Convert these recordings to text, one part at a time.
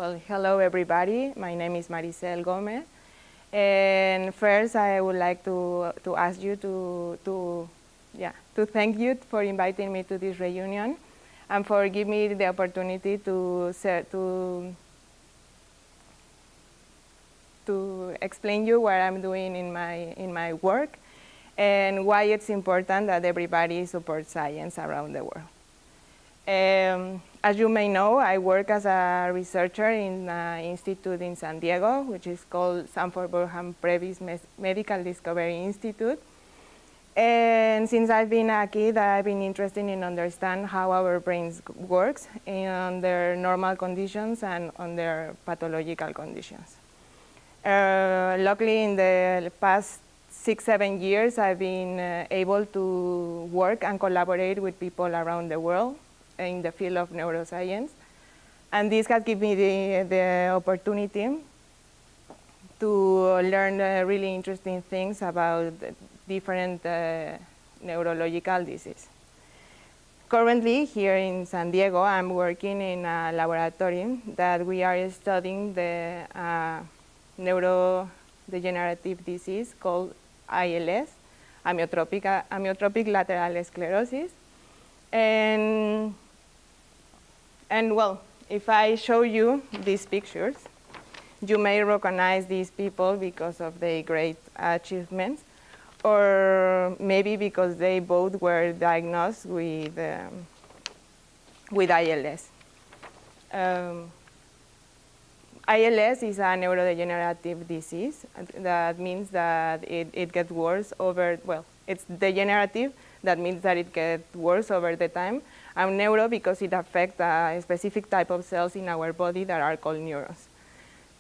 Well, hello everybody. My name is Maricel Gomez. And first I would like to ask you to thank you for inviting me to this reunion and for giving me the opportunity to explain you what I'm doing in my work and why it's important that everybody supports science around the world. As you may know, I work as a researcher in an institute in San Diego, which is called Sanford Burham Previs Medical Discovery Institute. And since I've been a kid, I've been interested in understand how our brains works under normal conditions and under pathological conditions. Luckily, in the past 6-7 years, I've been able to work and collaborate with people around the world in the field of neuroscience. And this has given me the opportunity to learn really interesting things about different neurological diseases. Currently, here in San Diego, I'm working in a laboratory that we are studying the neurodegenerative disease called ILS, amyotrophic lateral sclerosis. And well, if I show you these pictures, you may recognize these people because of their great achievements, or maybe because they both were diagnosed with ILS. ILS is a neurodegenerative disease. That means that it gets worse over, well, it's degenerative. That means that it gets worse over the time. And neuro because it affects a specific type of cells in our body that are called neurons.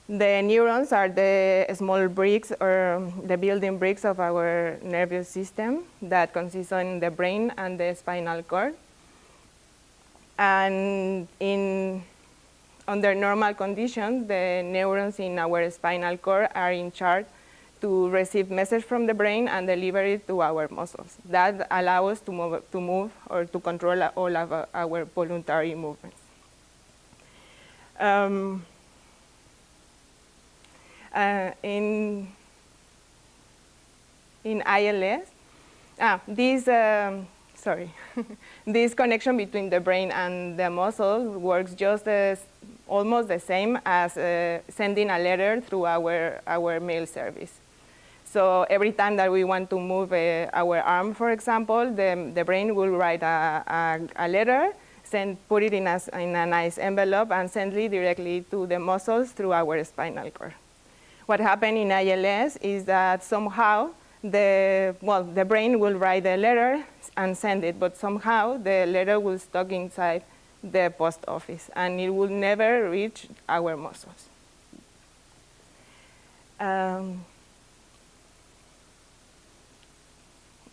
The neurons are the small bricks or the building bricks of our nervous system that consists in the brain and the spinal cord. And under normal conditions, the neurons in our spinal cord are in charge to receive message from the brain and deliver it to our muscles. That allows us to move or to control all of our voluntary movements. In ILS, this connection between the brain and the muscles works just almost the same as sending a letter through our mail service. So every time that we want to move our arm, for example, the brain will write a letter, put it in a nice envelope, and send it directly to the muscles through our spinal cord. What happened in ILS is that somehow the brain will write the letter and send it, but somehow the letter will stuck inside the post office, and it will never reach our muscles.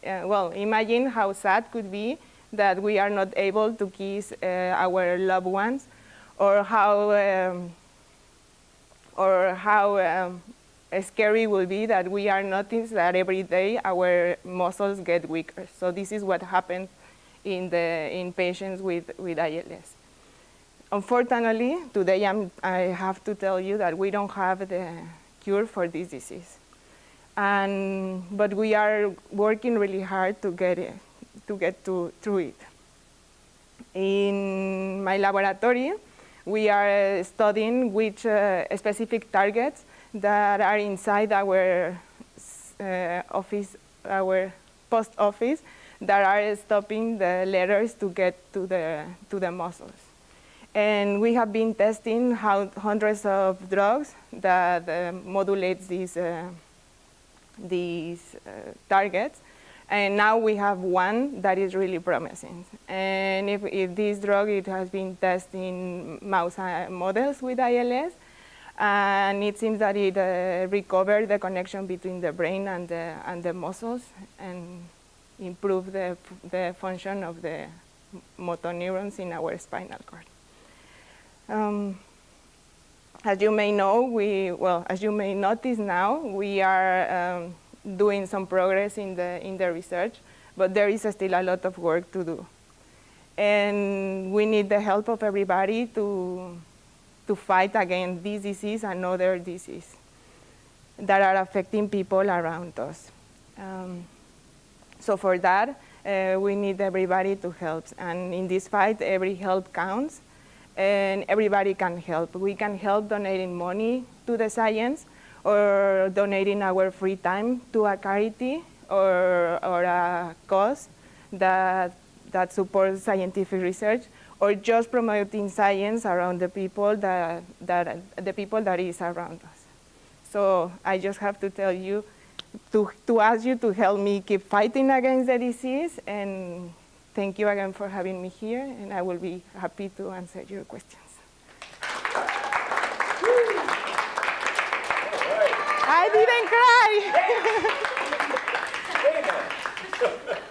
Well, imagine how sad could be that we are not able to kiss our loved ones, or how scary will be that we are noticed that every day our muscles get weaker. So this is what happens in patients with ILS. Unfortunately, today I have to tell you that we don't have the cure for this disease. But we are working really hard to get through it. In my laboratory, we are studying which specific targets that are inside our post office that are stopping the letters to get to the muscles. And we have been testing hundreds of drugs that modulate these targets, and now we have one that is really promising. And if this drug, it has been tested in mouse models with ILS, and it seems that it recovered the connection between the brain and the muscles and improved the function of the motor neurons in our spinal cord. As you may know, as you may notice now, we are doing some progress in the research, but there is still a lot of work to do. And we need the help of everybody to to fight against this disease and other diseases that are affecting people around us. So for that, we need everybody to help. And in this fight, every help counts, and everybody can help. We can help donating money to the science, or donating our free time to a charity or a cause that supports scientific research, or just promoting science around the people that is around us. So I just have to tell you, to ask you to help me keep fighting against the disease, and thank you again for having me here, and I will be happy to answer your questions. I didn't cry.